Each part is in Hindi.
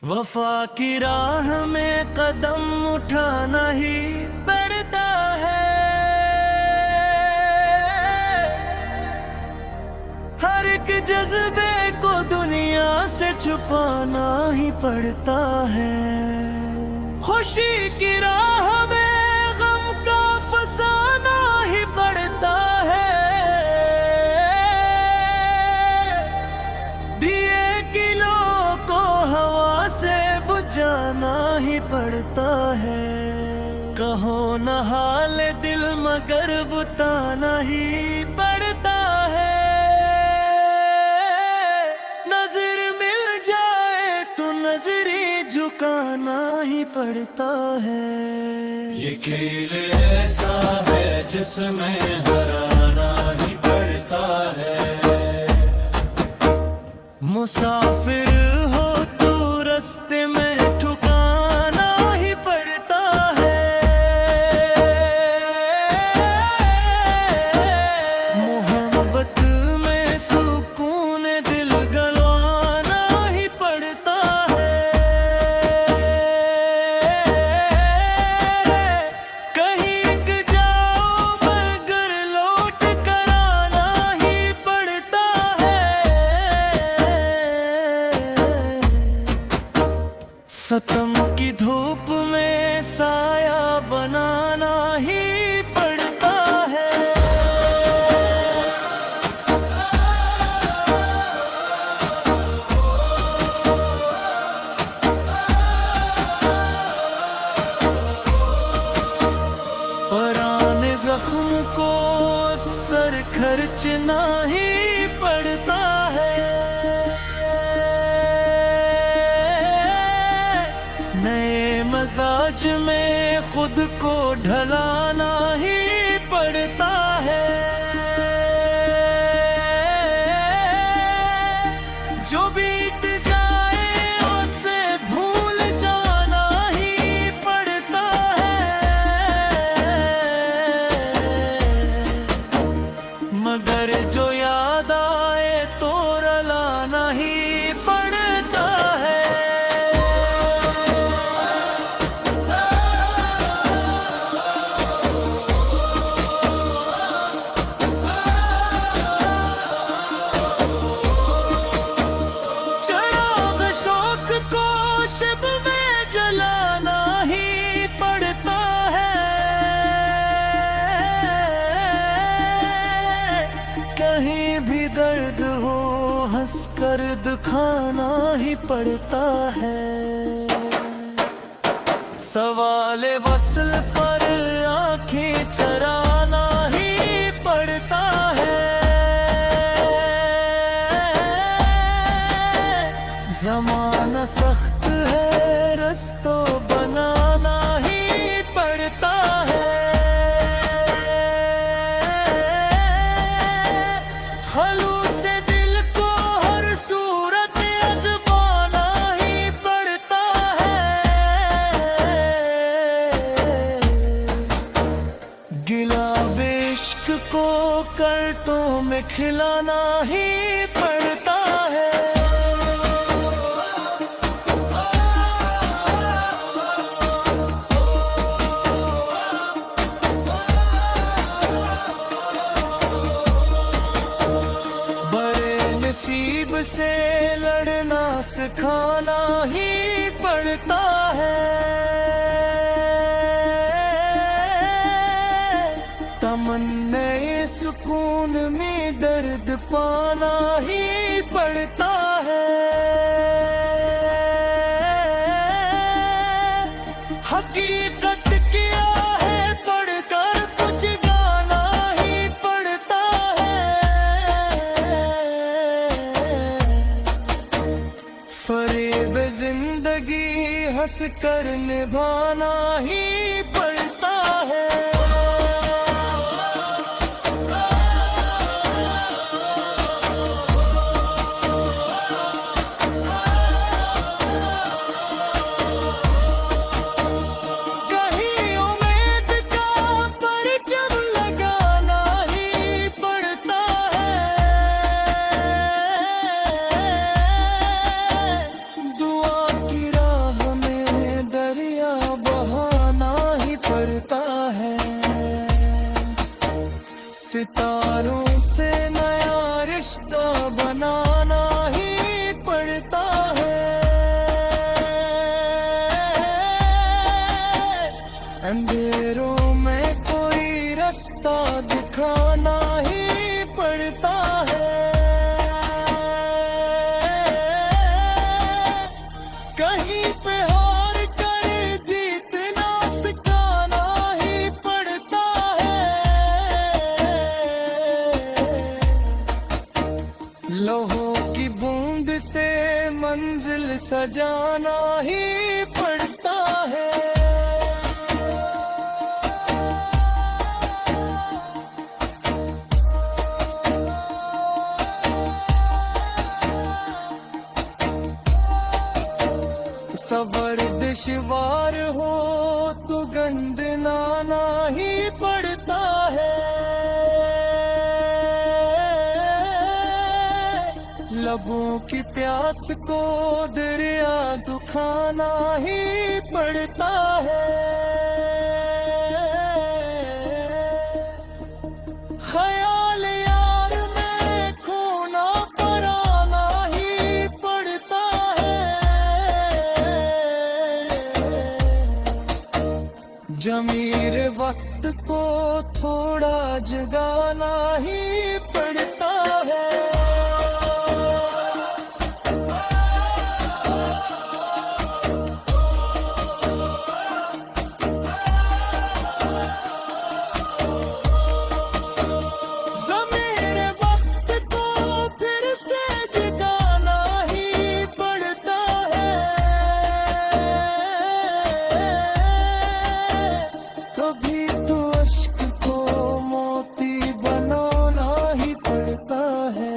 वफा की राह में कदम उठाना ही पड़ता है। हर एक जज्बे को दुनिया से छुपाना ही पड़ता है। खुशी की राह में गम का फसाना ही पड़ता है। दिए किलो को हवा से बुझाना ही पड़ता है। कहो न हाल दिल मगर बुताना ही पड़ता है। नजर मिल जाए तो नजरें झुकाना ही पड़ता है। ये खेल ऐसा है जिसमें हराना ही पड़ता है। मुसाफिर हो तो रास्ते में ठुकाना ही पड़ता है। मोहब्बत में सुकून दिल गलवाना ही पड़ता है। कहीं जाओ मगर लौट कर आना ही पड़ता है। सतम की धूप में साया बनाना ही पड़ता है। पुराने जख्म को अक्सर खर्चना ही पड़ता है। नए मजाज में खुद को ढलाना ही पड़ता है। जो बीत जाए उसे भूल जाना ही पड़ता है। मगर जो याद आए तो रुलाना ही पड़ता है। चिराग शौक को शिब में जलाना ही पड़ता है। कहीं भी दर्द हो हंसकर दिखाना ही पड़ता है। सवाल वसल पर आंखें चराना ही पड़ता है। ज़माना सख्त है रस्तों बनाना ही पड़ता है। खलूस दिल को हर सूरत आज़माना ही पड़ता है। गिला इश्क को करतों में खिलाना ही पड़ता है। बड़े नसीब से लड़ना सिखाना ही पड़ता है। तमन्ने सुकून में दर्द पाना ही पड़ता है। हकीकत क्या है पढ़कर कुछ गाना ही पड़ता है। फरेब जिंदगी हंस कर निभाना ही पड़ता है। कहीं उम्मीद का परचम लगाना ही पड़ता है। दुआ की जगाना ही पड़ता है। सवर दुश्वार हो तो गंद नाना ही पड़ता है। लबों की प्यास को दरिया दुखाना ही पड़ता है। ख्याल यार में खोना पराना ही पड़ता है। जमीर वक्त को थोड़ा जगाना ही पड़ता है। कभी तो अश्क को मोती बनाना ही पड़ता है।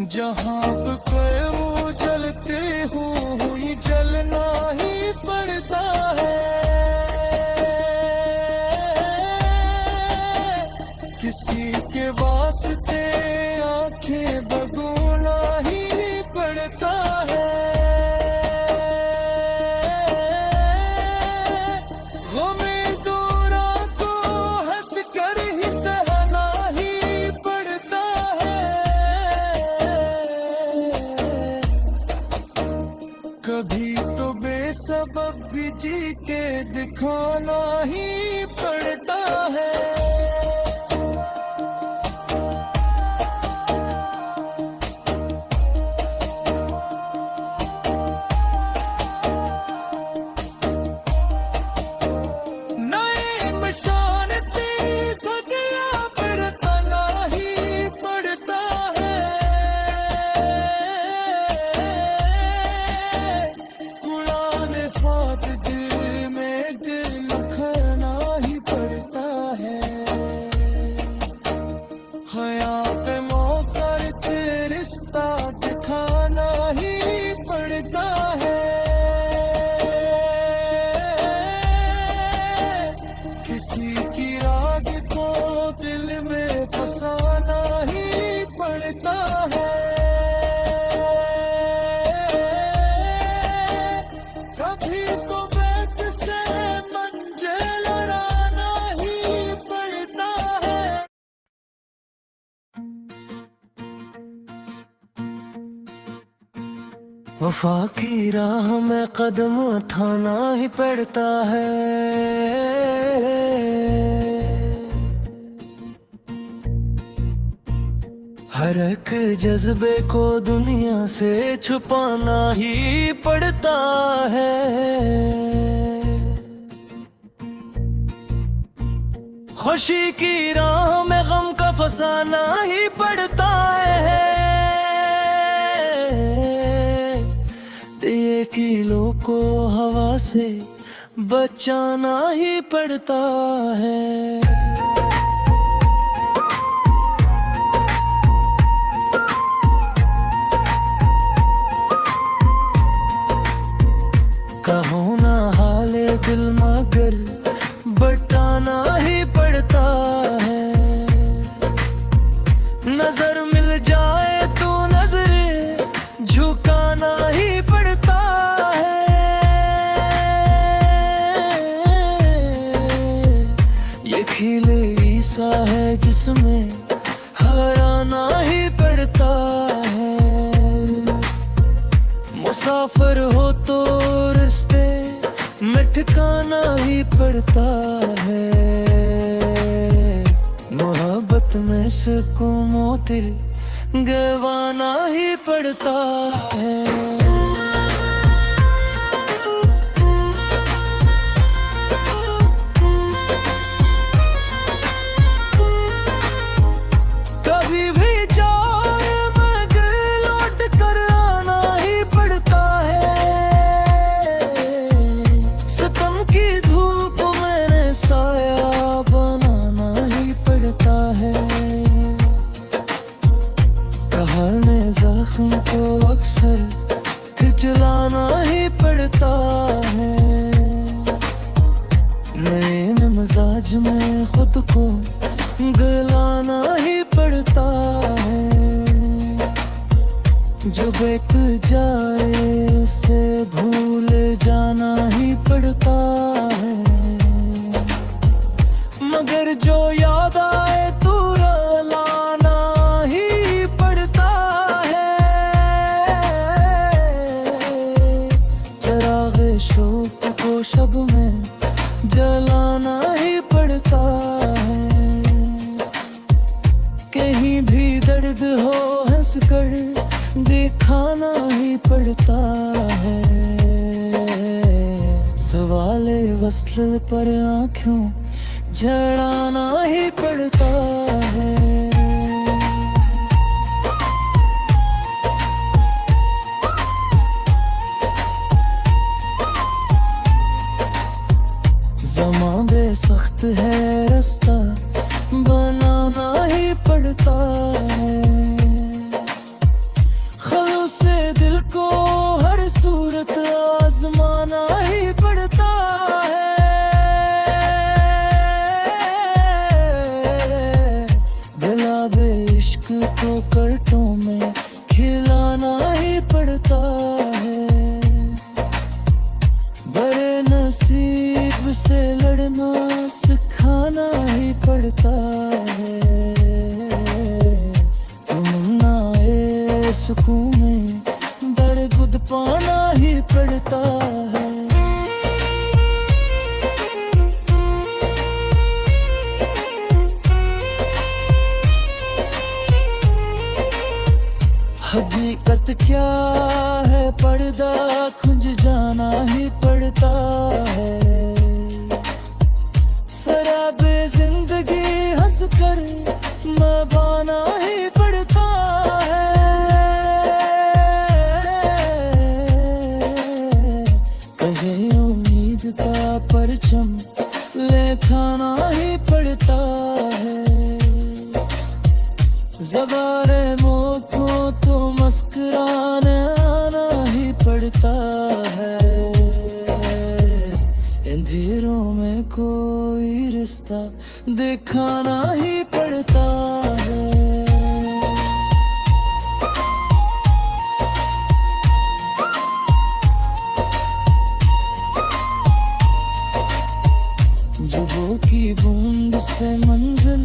जहाँ पर वो जलते हो ही जलना ही पड़ता है। किसी के वास्ते आंखें बगोना ही पड़ता है। कभी तो बेसबब भी जी के दिखाना ही पड़ता है। नए मशान दिखाना ही पड़ता है। किसी की राग को दिल में फसाना ही पड़ता है। कभी तो बैठ से मंजे लड़ाना ही पड़ता है। वफा की राह में कदम उठाना ही पड़ता है। हर एक जज्बे को दुनिया से छुपाना ही पड़ता है। खुशी की राह में गम का फसाना ही पड़ता है। कीलों को हवा से बचाना ही पड़ता है। कहो ना हाले दिल मगर बताना ही पड़ता है। नजर मिल जाए तो नजरे झुकाना ही पड़ता है। ये खिले ईसा है जिसमें हराना ही पड़ता है। मुसाफिर हो तो रिश्ते में ठिकाना ही पड़ता है। मोहब्बत में सुकून मोतिर गवाना ही पड़ता है। कभी भी जाए मगर लौट कर आना ही पड़ता चलाना ही पड़ता है। नए मिजाज में खुद को गलाना ही पड़ता है। जो बीत जाए उसे भूल जाना ही पड़ता है। मगर जो याद आए तो रुलाना ही पड़ता है। चिराग़े शौक़ को शब में जलाना ही पड़ता है। कहीं भी दर्द हो हंस कर दिखाना ही पड़ता है। सवाले वस्ल पर आँखों झड़ाना ही पड़ता है। ज़मां बेसख्त है रास्ता बनाना ही पड़ता है। ख्यालों से दिल को हर सूरत आजमाना ही पड़ता है। गुलाबे इश्क को करटों में खिलाना ही पड़ता है। बड़े नसीब से लड़ना सिखाना ही पड़ता है। तुमनाए सुकून में दर्द पाना ही पड़ता है। हकीकत क्या है पर्दा खुंज जाना ही पड़ता है। फराबे जिंदगी हंस कर मबाना ही पड़ता है। कहे उम्मीद का परचम लेखाना ही पड़ता है। ज़बारे मौकों तो मुस्कुराने आना ही पड़ता है। अंधेरों में कोई रिश्ता दिखाना ही पड़ता है। जुबों की बूंद से मंजिल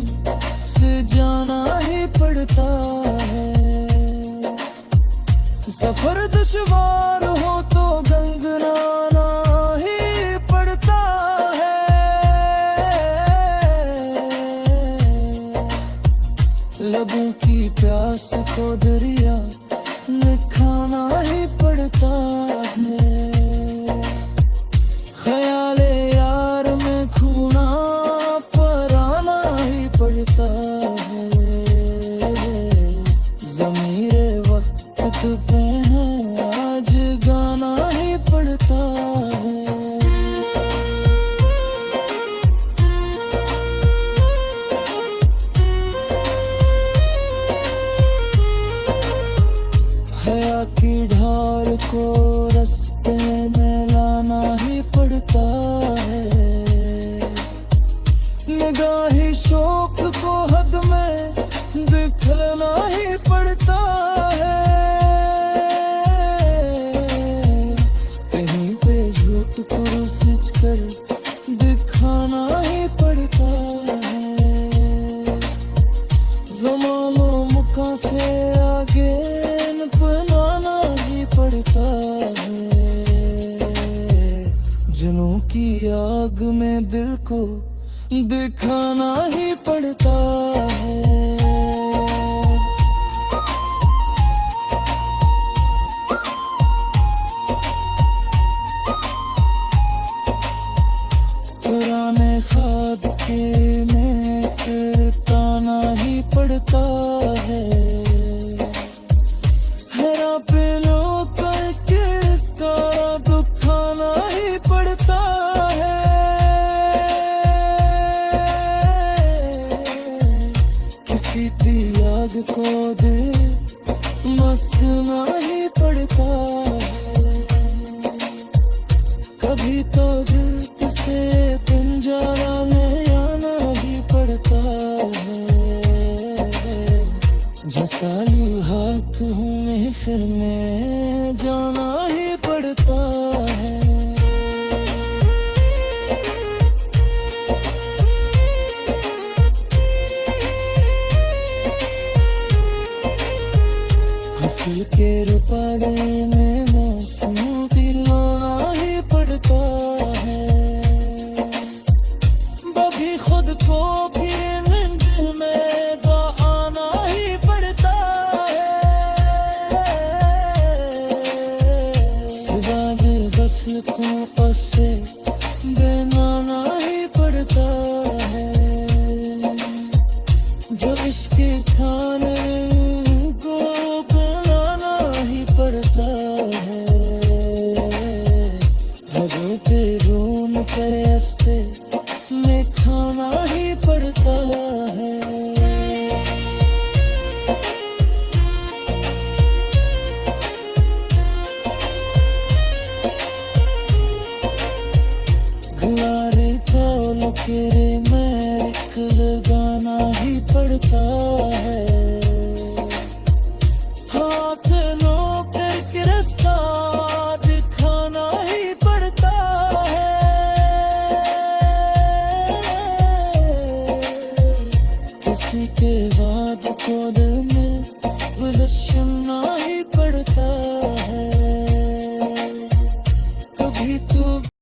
से जाना ही पड़ता है। सफर दुश्वार हो तो गंगनाना ही पड़ता है। लबों की प्यास को दरिया निखाना ही पड़ता है। ख्याले यार में खूना पराना ही पड़ता है। ज़मीरे वक्त पे है आज गाना ही पड़ता है। हया की ढाल को रास्ते में लाना ही पड़ता है। निगाही शौक को हद में दिखलाना ही पड़ता है। कहीं पे झूठ को सच कर दिखाना ही पड़ता है। ज़मानो मुका से आगे बनाना ही पड़ता है। जुनून की आग में दिल को दिखाना ही पड़ता है। पुराने ख्वाब के में ताना ही पड़ता है। हरा पे लो करके इसका दुखाना ही पड़ता है। किसी त्याग को दे मस्कना ही पड़ता है। लिखूं उसे बनाना ही पड़ता है, जो इश्क खाने को बनाना ही पड़ता है, हजू पे रूम पे हंसते में खाना ही पड़ता है। गुलारे फूलों के महक लगाना ही पड़ता है, हाथ लो करके रास्ता दिखाना ही पड़ता है, किसी के बाद को दिल में उलझना